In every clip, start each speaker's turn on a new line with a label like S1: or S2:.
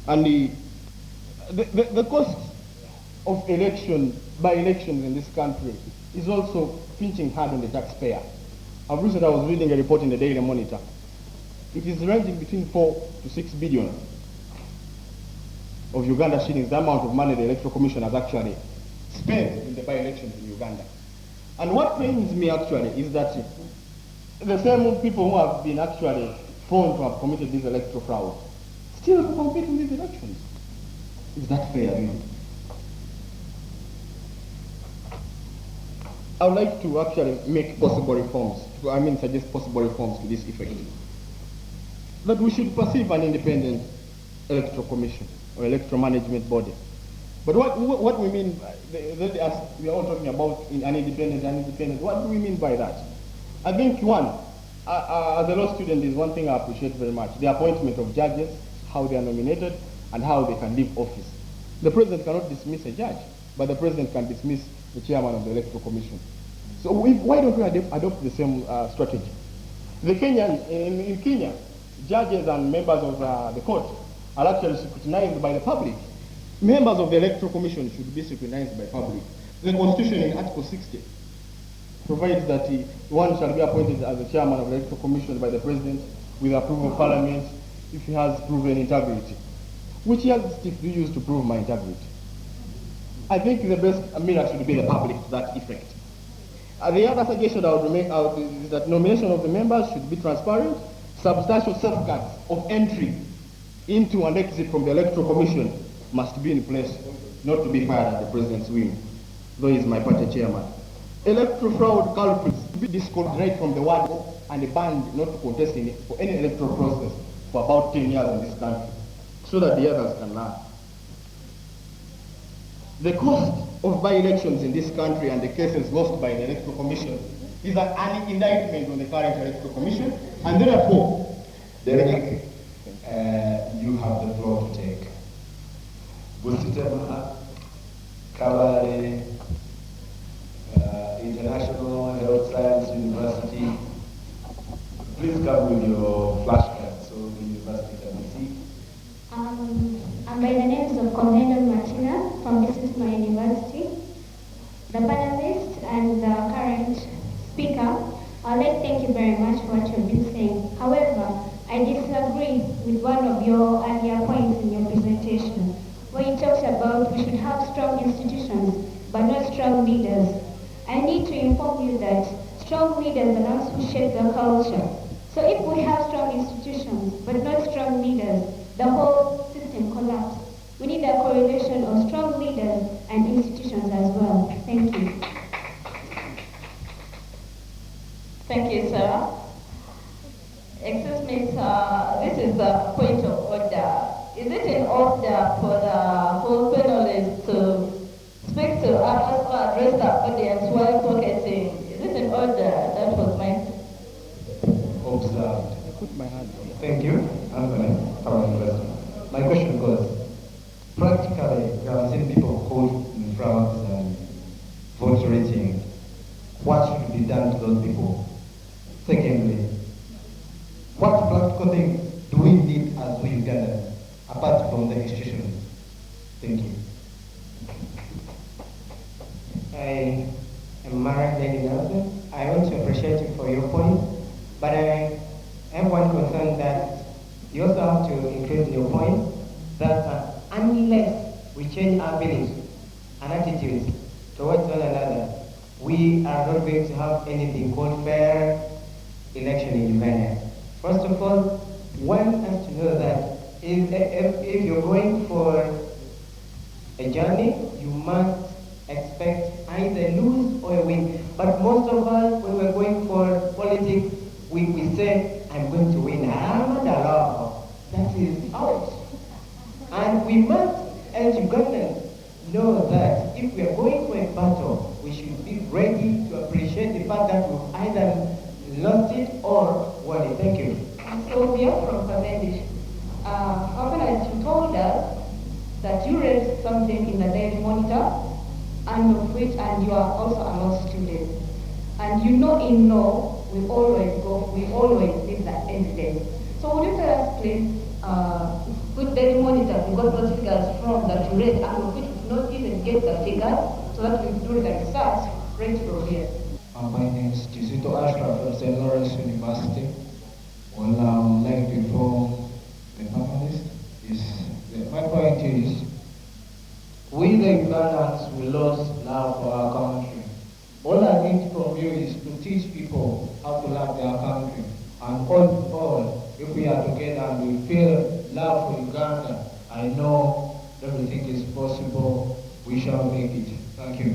S1: And the cost of by elections in this country is also pinching hard on the taxpayer. I was reading a report in the Daily Monitor. It is ranging between 4 to 6 billion of Uganda shillings, the amount of money the Electoral Commission has actually spent in the by-elections in Uganda. And what pains me actually is that the same people who have been actually found to have committed this electoral fraud still compete in these elections. Is that fair, really? I would like to actually make possible reforms, suggest possible reforms to this effect. That we should perceive an independent electoral commission or electoral management body. But what we mean, we are all talking about an independent, what do we mean by that? I think one, as a law student, is one thing I appreciate very much, the appointment of judges, how they are nominated, and how they can leave office. The president cannot dismiss a judge, but the president can dismiss the chairman of the electoral commission. So why don't we adopt the same strategy? In Kenya, judges and members of the court are actually scrutinized by the public. Members of the electoral commission should be scrutinized by public. The constitution in Article 60 provides that one shall be appointed as the chairman of the electoral commission by the president with approval of parliament if he has proven integrity. Which yardstick do you use to prove my integrity? I think the best mirror should be the public to that effect. The other suggestion I would make is that nomination of the members should be transparent. Substantial safeguards of entry into and exit from the electoral commission must be in place, not to be fired at the president's whim, though he is my party chairman. Electoral fraud culprits be disqualified from the word and banned not to contest for any electoral process for about 10 years in this country, so that the others can learn. The cost of by-elections in this country and the cases lost by the Electoral Commission is an indictment on the current Electoral Commission, and therefore,
S2: Derek, you have the floor to take. Busitema, Kabale, International Health Science University. Please come with your flashcard so the university can see.
S3: I'm by the names of Convenor Martina from This Is My University. The panelist and the current speaker, I'd like to thank you very much for what you've been saying. However, I disagree with one of your earlier points in your presentation, where you talked about we should have strong institutions, but not strong leaders. I need to inform you that strong leaders are those who shape the culture. So if we have strong institutions, but not strong leaders, the whole system collapses. We need a correlation of strong leaders and institutions as well. Thank you.
S4: Thank you, Sarah. Excuse me, sir. This is the point of order. Is it in order for the whole panelists to speak to others or address the audience while talking? Is it in order? That was my
S2: observed.
S1: I put my hand here.
S2: Thank you. I'm going to have an question. My question goes, practically, we have seen people caught in frauds and vote rating. What should be done to those people? Secondly, what practical things do we need as we Ugandans, apart from the institutions? Thank you.
S5: I am married Lady Nelson. I want to appreciate you for your point, but I have one concern that you also have to include in your point that unless we change our beliefs and attitudes towards one another, we are not going to have anything called fair election in Uganda. First of all, one has to know that if you're going for a journey, you must expect either lose or win. But most of us, when we're going for politics, we say, I'm going to win. That is out. And we must, as Ugandans, know that if we are going for a battle, we should be ready to appreciate the fact that we've either lost it or won it. Thank you.
S4: So we are from Cavendish. Often as you told us that you read something in the Daily Monitor, and you are also a law student. And you know in law, we always need that evidence. So would you tell us please, which daily monitor you got those figures from that you read, and which did not even get the figures, so that we do the research right from here.
S2: My name is Gisito Ashraf from St. Lawrence University. Well, I would like to inform the panelists is that my point is, we the Ugandans, we lost love for our country. All I need from you is to teach people how to love their country. And all, if we are together and we feel love for Uganda, I know everything is possible. We shall make it. Thank you.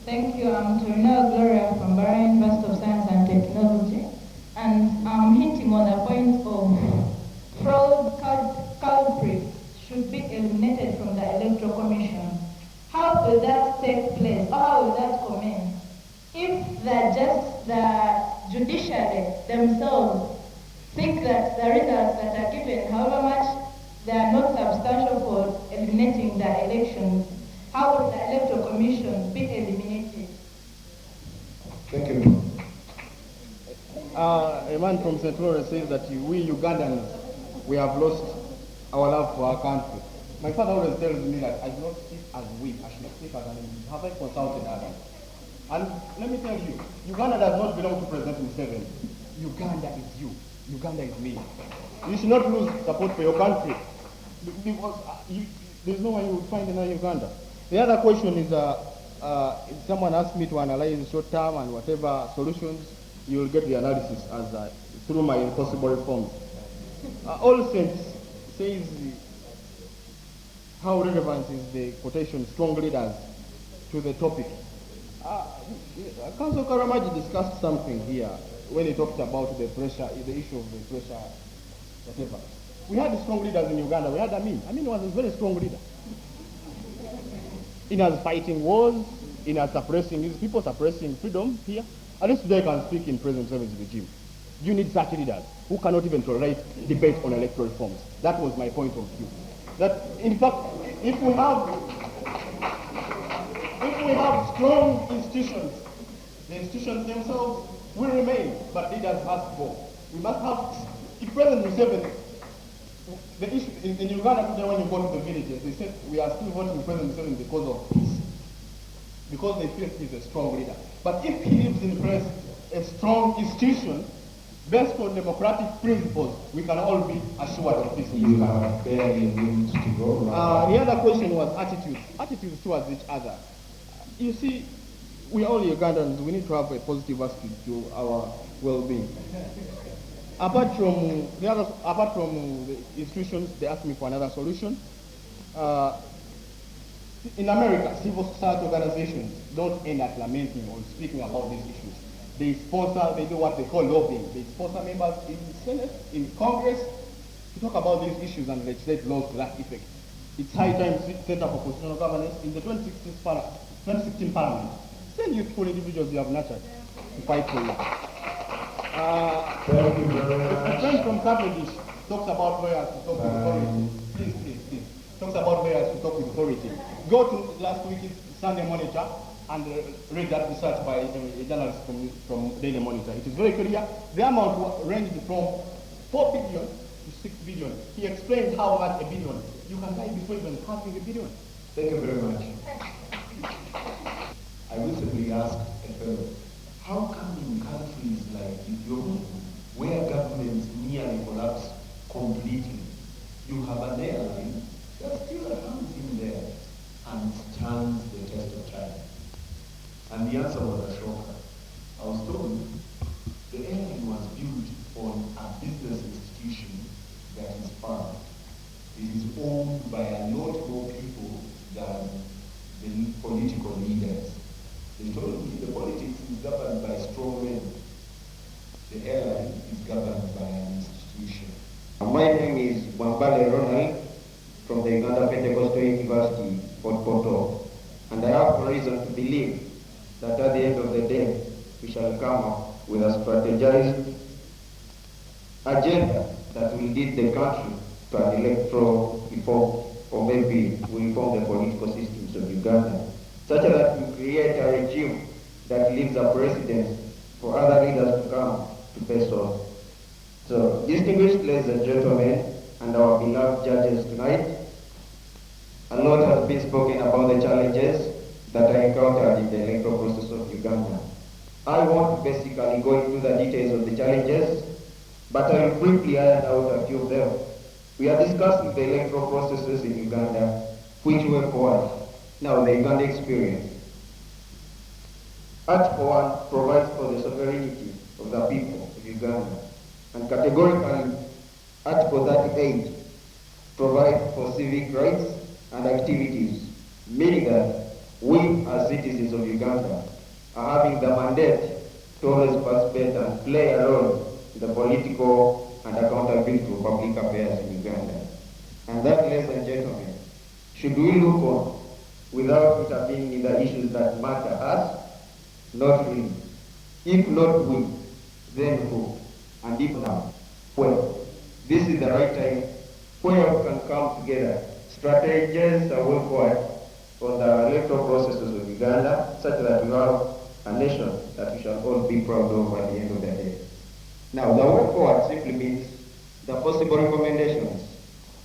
S4: Thank you. I'm Torina Gloria from Bahrain University of Science and Technology. And I'm hinting on a point of fraud culprits should be eliminated from the Electoral Commission. How will that take place? Or how will that commence? If the judiciary themselves think that the results that are given, however much they are not substantial for eliminating the elections, how will the Electoral Commission be eliminated?
S2: Thank you.
S1: A man from St. Lawrence says that we Ugandans, we have lost our love for our country. My father always tells me that I do not speak as we, I should not speak as an individual. Have I consulted others? And let me tell you, Uganda does not belong to President Museveni. Uganda is you. Uganda is me. You should not lose support for your country, because there's no one you will find in Uganda. The other question is, someone asked me to analyze short term and whatever solutions, you will get the analysis as through my impossible reforms. All Saints says how relevant is the quotation strong leaders to the topic. Councillor Karamaji discussed something here when he talked about the pressure, the issue of the pressure, whatever. We had strong leaders in Uganda. We had Amin. Amin was a very strong leader. In us fighting wars, in us suppressing these people, suppressing freedom here. At least today I can speak in President Museveni's regime. You need such leaders who cannot even tolerate debate on electoral reforms. That was my point of view. That in fact, if we have strong institutions, the institutions themselves will remain, but leaders must go. We must have, if President Museveni, the issue in Uganda today when you go to the villages, they said we are still voting President Museveni because of peace, because they feel he's a strong leader. But if he leaves in place a strong institution based on democratic principles, we can all be assured of this.
S2: You have barely room to go.
S1: The other question was attitudes towards each other. You see, we are all Ugandans. We need to have a positive attitude to our well-being. Apart from the institutions, they asked me for another solution. In America, civil society organizations don't end at lamenting or speaking about these issues. They sponsor, they do what they call lobbying. They sponsor members in the Senate, in Congress, to talk about these issues and legislate laws to that effect. It's high time to set up a constitutional governance in the 2016 Parliament. Send youthful individuals you have nurtured to fight for you.
S2: Thank you very much.
S1: A friend from Cavendish talks about lawyers to talk with authority. Please. Talks about lawyers to talk with authority. Go to last week's Sunday Monitor and read that research by a journalist from Daily Monitor. It is very clear. The amount ranged from 4 billion to 6 billion. He explained how much a billion. You can die before even having a billion.
S2: Thank you very much. I recently asked a fellow, how come in countries like Ethiopia, where governments nearly collapse completely, you have an airline that still hangs in there and stands the test of time? And the answer was a shocker. I was told the airline was built on a business institution that is farmed. It is owned by a lot more people than the political leaders. They told me the politics is governed by strong men. The airline is governed by an institution.
S6: My name is Wambale Ronald from the Uganda Pentecostal University, Fort Portal, and I have reason to believe that at the end of the day, we shall come up with a strategized agenda that will lead the country to an electoral reform, or maybe we reform the political systems of Uganda, such that we create a regime that leaves a precedent for other leaders to come to face on. So, distinguished ladies and gentlemen, and our beloved judges tonight, a lot has been spoken about the challenges that are encountered in the electoral process of Uganda. I won't basically go into the details of the challenges, but I will briefly iron out a few of them. We are discussing the electoral processes in Uganda, which way forward. Now, the Uganda experience. Article 1 provides for the sovereignty of the people of Uganda, and categorically, Article 38 provides for civic rights and activities, meaning that we as citizens of Uganda are having the mandate to always participate and play a role in the political and accountability of public affairs in Uganda. And that, ladies and gentlemen, should we look on without intervening in the issues that matter us? Not really. If not we, then who? And if now, when? This is the right time where we can come together, strategize a way forward on the electoral processes of Uganda, such that we have a nation that we shall all be proud of at the end of the day. Now, the way forward simply means the possible recommendations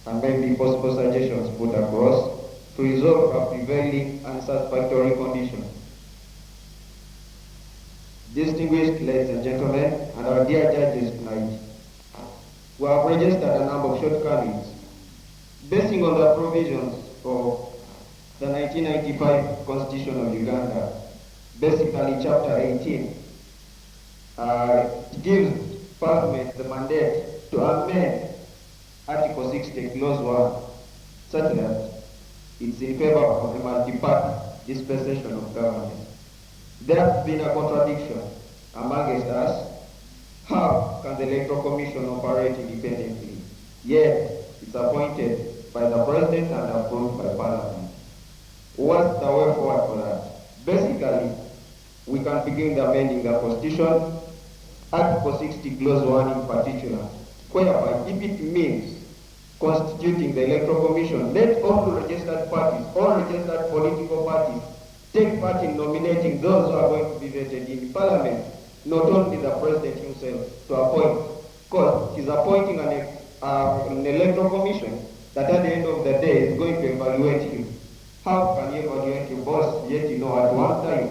S6: and maybe possible suggestions put across to resolve a prevailing unsatisfactory condition. Distinguished ladies and gentlemen, and our dear judges tonight, we have registered a number of shortcomings basing on the provisions of the 1995 Constitution of Uganda, basically Chapter 18. It gives Parliament the mandate to amend Article 60, Clause 1, such that it's in favor of the multi-party dispensation of government. There has been a contradiction amongst us. How can the Electoral Commission operate independently, yet it's appointed by the President and approved by Parliament? What's the way forward for that? Basically, we can begin the amending the Constitution, Article 60, Clause 1 in particular, whereby if it means constituting the Electoral Commission, let all registered parties, all registered political parties, take part in nominating those who are going to be vetted in Parliament, not only the President himself to appoint, because he's appointing an Electoral Commission that at the end of the day is going to evaluate you. How can you evaluate your boss, yet you know at one time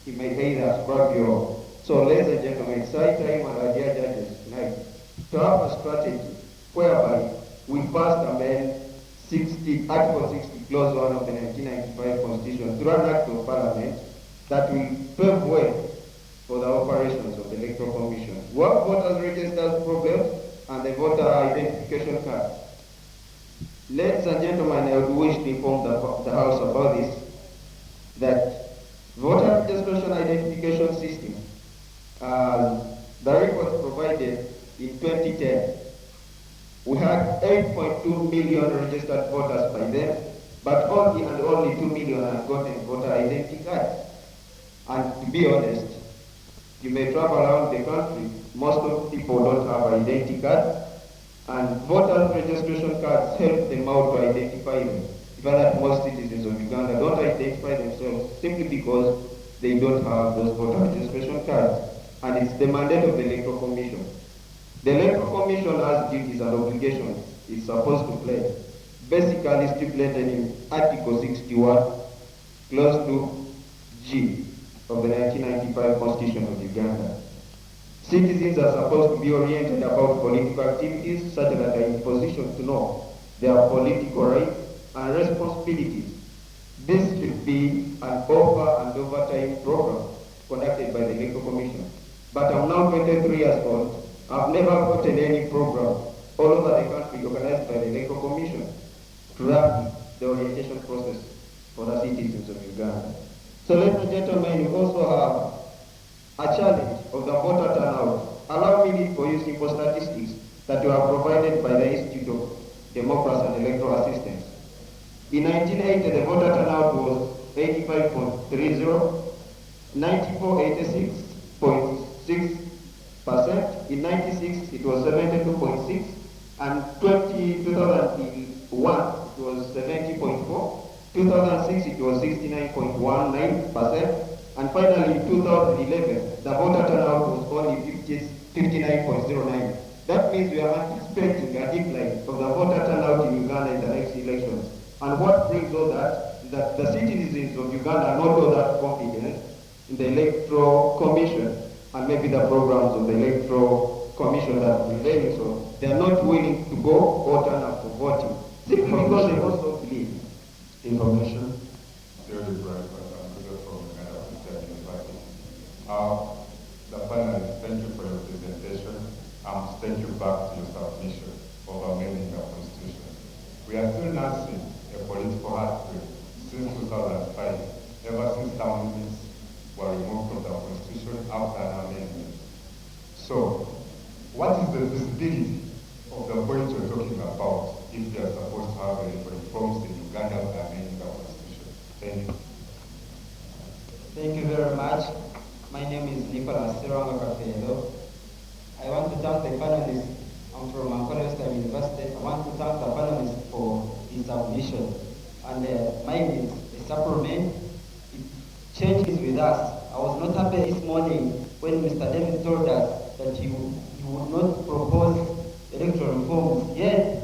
S6: he may either scrap you off? So ladies and gentlemen, it's high time, and our dear judges tonight, to have a strategy whereby we first amend Article 60, Clause 1 of the 1995 Constitution through an Act of Parliament that will pave way for the operations of the Electoral Commission. We have voters registers problems and the voter identification card. Ladies and gentlemen, I would wish to inform the House about this, that voter registration identification system, the records provided in 2010, we had 8.2 million registered voters by then, but only 2 million had gotten voter identity cards. And to be honest, you may travel around the country, most of the people don't have identity cards, and voter registration cards help them out to identify them. Even that most citizens of Uganda don't identify themselves simply because they don't have those voter registration cards, and it's the mandate of the Electoral Commission. The Electoral Commission has duties and obligations it's supposed to play, basically stipulated in Article 61, Clause 2G of the 1995 Constitution of Uganda. Citizens are supposed to be oriented about political activities such that they are in position to know their political rights and responsibilities. This should be an over and overtime program conducted by the Electoral Commission. But I'm now 23 years old. I've never gotten any program all over the country organized by the Electoral Commission to run the orientation process for the citizens of Uganda. So ladies and gentlemen, you also have a challenge of the voter turnout. Allow me for you simple statistics that were provided by the Institute of Democracy and Electoral Assistance. In 1980, the voter turnout was 85.30, 94, 86.6%. In 96, it was 72.6, and 2001, it was 70.4. 2006, it was 69.19%, and finally in 2011, the voter turnout was only 59.09. That means we are anticipating a decline of the voter turnout in Uganda in the next elections. And what brings all that is that the citizens of Uganda are not all that confident in the electoral commission and maybe the programs of the electoral commission that we're leading. So they are not willing to go or turn up for voting simply because they also believe.
S7: Information. Very bright, but I'm good from Uganda Christian University. The panelists, thank you for your presentation. Take you back to your submission of amending the Constitution. We are still nursing a political heartbreak since 2005, ever since term limits were removed from the Constitution after an amendment. So, what is the visibility of the point you're talking about if they are supposed to have a reforms in Uganda by amending the Constitution? Thank you.
S5: Thank you very much. My name is Nicholas Sironga Kafedo. I want to thank the panelists. I'm from Ankole State University. I want to thank the panelists for his submission. And mine is a supplement. It changes with us. I was not happy this morning when Mr. David told us that he would not propose electoral reforms. Yet,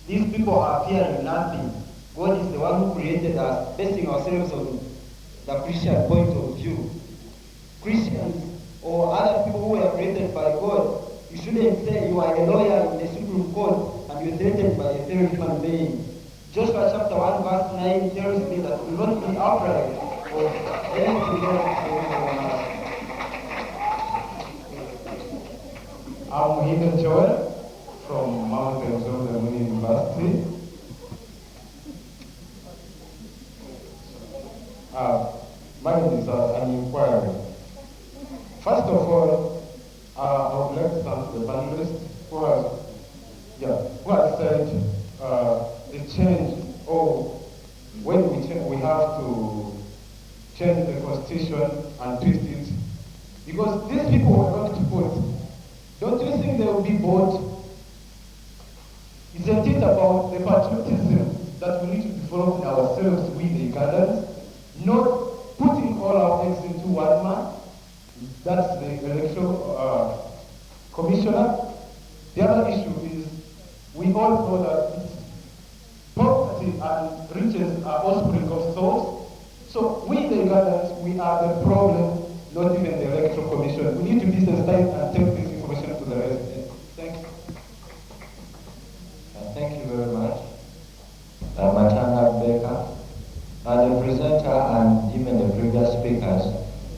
S5: these people are fearing nothing. God is the one who created us, basing ourselves on the Christian point of view. Christians or other people who were created by God, you shouldn't say you are a lawyer in the Supreme Court and you're created by a fellow human being. Joshua chapter 1 verse 9 tells me that do not be afraid of anything else.
S7: I'm Hidden Joel from Mountains of the Moon University. Mine is an inquiry. First of all, I would like to thank the panelists who has said the change, or when we have to change the constitution and twist it, because these people were going to vote. Don't you think they will be bored? Isn't it about the patriotism that we need to develop in ourselves, we the Ugandans, not putting all our eggs into one man? That's the electoral commissioner. The other issue is we all know that poverty and riches are offspring of souls. So we the Ugandans, we are the problem, not even the electoral commission. We need to be sensitized and take this information to the residents. Thank you.
S2: Thank you very much. Matanga Baker. The presenter and even the previous speakers,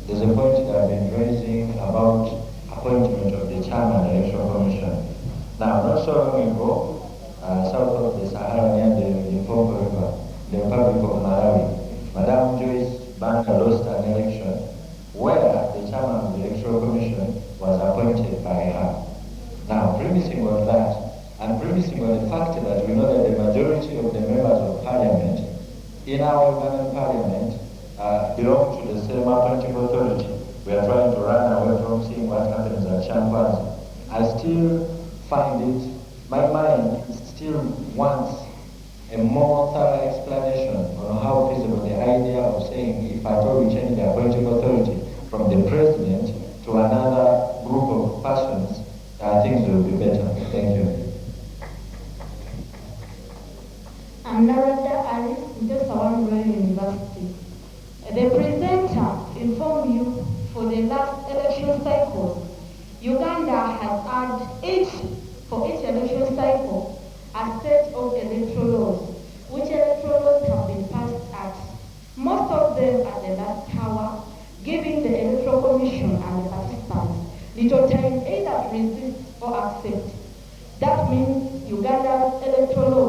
S2: there's a point that I've been raising about appointment of the chairman of the Electoral Commission. Now, not so long ago, south of the Sahara near the Limpopo River, the Republic of Malawi, Madam Joyce Banda lost an election where the chairman of the Electoral Commission was appointed by her. Now, premising on that, and premising on the fact that we know that the majority of the members of parliament in our Ugandan parliament belong to the same appointing authority. We are trying to run away from seeing what happens at Champagne. I still find it, my mind still wants a more thorough explanation on how feasible the idea of saying if at all we change the appointing authority from the president to another group of persons, things will be better. Thank you.
S4: I'm Narada Alice, just one Royal University. The presenter informed you for the last election cycle, Uganda has had for each election cycle a set of electoral laws, which electoral laws have been passed at most of them at the last hour, giving the Electoral Commission and the participants little time either to resist or accept. That means Uganda's electoral laws